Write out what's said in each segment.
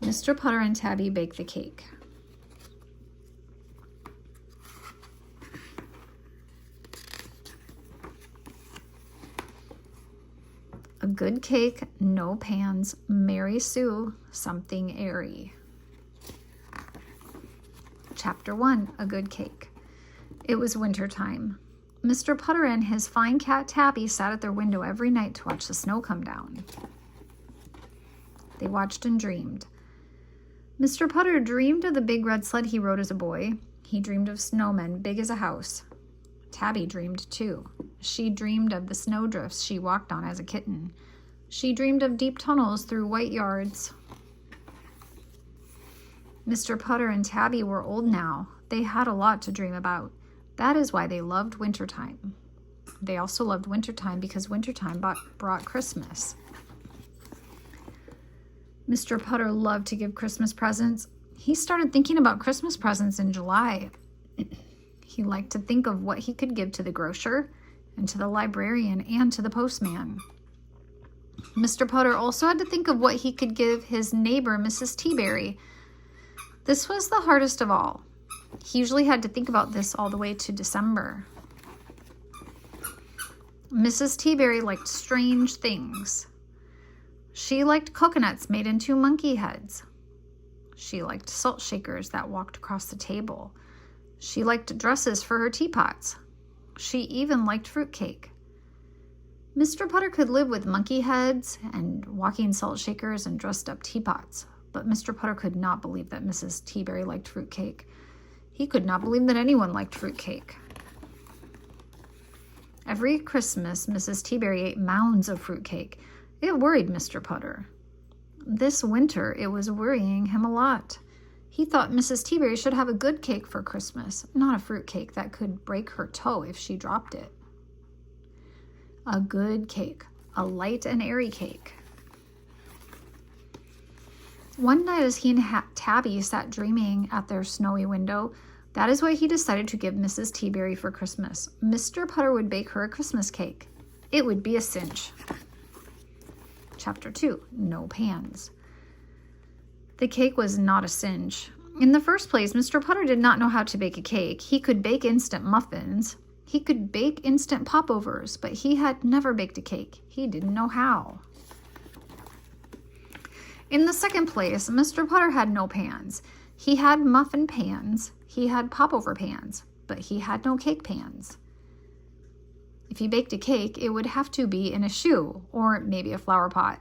Mr. Putter and Tabby Bake the Cake. A good cake, no pans, Mary Sue, something airy. Chapter 1, A Good Cake. It was winter time. Mr. Putter and his fine cat Tabby sat at their window every night to watch the snow come down. They watched and dreamed. Mr. Putter dreamed of the big red sled he rode as a boy. He dreamed of snowmen big as a house. Tabby dreamed too. She dreamed of the snowdrifts she walked on as a kitten. She dreamed of deep tunnels through white yards. Mr. Putter and Tabby were old now. They had a lot to dream about. That is why they loved wintertime. They also loved wintertime because wintertime brought Christmas. Mr. Putter loved to give Christmas presents. He started thinking about Christmas presents in July. He liked to think of what he could give to the grocer and to the librarian and to the postman. Mr. Putter also had to think of what he could give his neighbor, Mrs. Teaberry. This was the hardest of all. He usually had to think about this all the way to December. Mrs. Teaberry liked strange things. She liked coconuts made into monkey heads. She liked salt shakers that walked across the table. She liked dresses for her teapots. She even liked fruitcake. Mr. Putter could live with monkey heads and walking salt shakers and dressed up teapots, but Mr. Putter could not believe that Mrs. Teaberry liked fruitcake. He could not believe that anyone liked fruitcake. Every Christmas, Mrs. Teaberry ate mounds of fruitcake. It worried Mr. Putter. This winter, it was worrying him a lot. He thought Mrs. Teaberry should have a good cake for Christmas, not a fruitcake that could break her toe if she dropped it. A good cake, a light and airy cake. One night as he and Tabby sat dreaming at their snowy window, that is what he decided to give Mrs. Teaberry for Christmas. Mr. Putter would bake her a Christmas cake. It would be a cinch. Chapter 2, No Pans. The cake was not a cinch. In the first place, Mr. Putter did not know how to bake a cake. He could bake instant muffins. He could bake instant popovers, but he had never baked a cake. He didn't know how. In the second place, Mr. Putter had no pans. He had muffin pans. He had popover pans, but he had no cake pans. If he baked a cake, it would have to be in a shoe, or maybe a flower pot,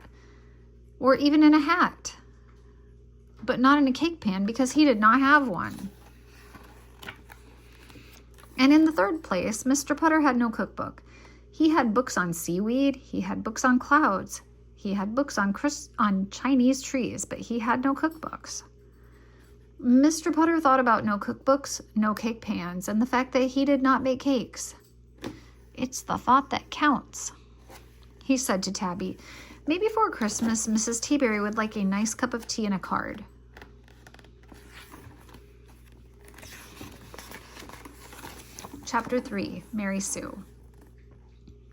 or even in a hat, but not in a cake pan because he did not have one. And in the third place, Mr. Putter had no cookbook. He had books on seaweed, he had books on clouds, he had books on Chinese trees, but he had no cookbooks. Mr. Putter thought about no cookbooks, no cake pans, and the fact that he did not bake cakes. It's the thought that counts. He said to Tabby, maybe for Christmas, Mrs. Teaberry would like a nice cup of tea and a card. Chapter 3, Mary Sue.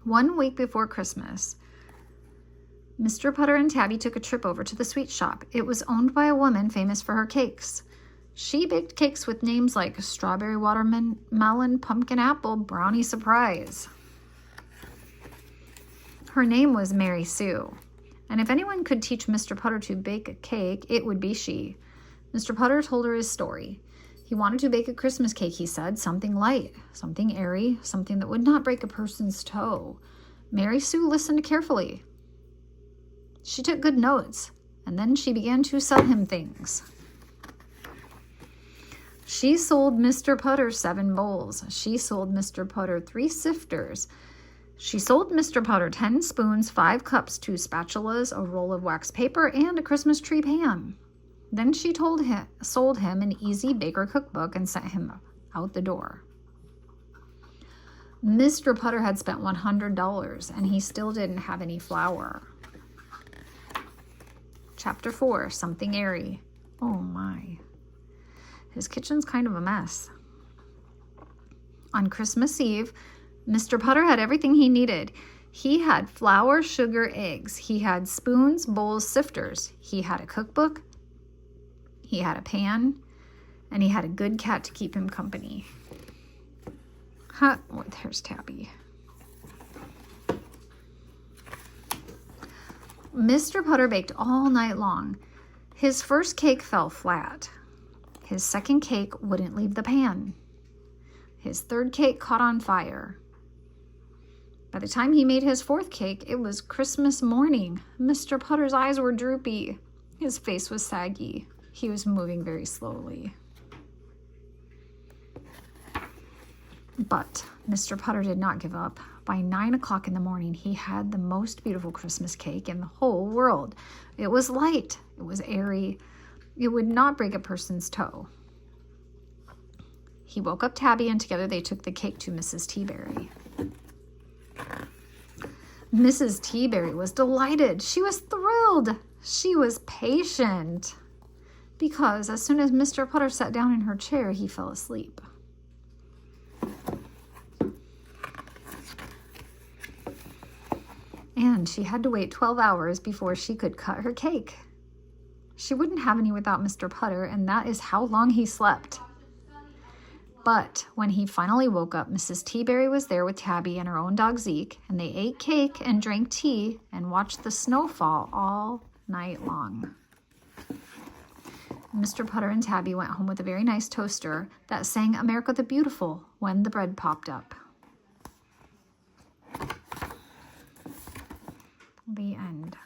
1 week before Christmas, Mr. Putter and Tabby took a trip over to the sweet shop. It was owned by a woman famous for her cakes. She baked cakes with names like strawberry watermelon, pumpkin apple, brownie surprise. Her name was Mary Sue, and if anyone could teach Mr. Putter to bake a cake, it would be she. Mr. Putter told her his story. He wanted to bake a Christmas cake, he said, something light, something airy, something that would not break a person's toe. Mary Sue listened carefully. She took good notes, and then she began to sell him things. She sold Mr. Putter 7 bowls. She sold Mr. Putter 3 sifters. She sold Mr. Putter 10 spoons, 5 cups, 2 spatulas, a roll of wax paper, and a Christmas tree pan. Then she sold him an easy baker cookbook and sent him out the door. Mr. Putter had spent $100, and he still didn't have any flour. Chapter 4, Something Airy. Oh my. His kitchen's kind of a mess. On Christmas Eve, Mr. Putter had everything he needed. He had flour, sugar, eggs. He had spoons, bowls, sifters. He had a cookbook He had a pan, and he had a good cat to keep him company. Oh, there's Tabby. Mr. Putter baked all night long. His first cake fell flat. His second cake wouldn't leave the pan. His third cake caught on fire. By the time he made his fourth cake, it was Christmas morning. Mr. Putter's eyes were droopy. His face was saggy. He was moving very slowly. But Mr. Putter did not give up. By 9 o'clock in the morning, he had the most beautiful Christmas cake in the whole world. It was light. It was airy. It would not break a person's toe. He woke up Tabby, and together they took the cake to Mrs. Teaberry. Mrs. Teaberry was delighted. She was thrilled. She was patient. Because as soon as Mr. Putter sat down in her chair, he fell asleep. And she had to wait 12 hours before she could cut her cake. She wouldn't have any without Mr. Putter, and that is how long he slept. But when he finally woke up, Mrs. Teaberry was there with Tabby and her own dog Zeke, and they ate cake and drank tea and watched the snow fall all night long. Mr. Putter and Tabby went home with a very nice toaster that sang America the Beautiful when the bread popped up. The end.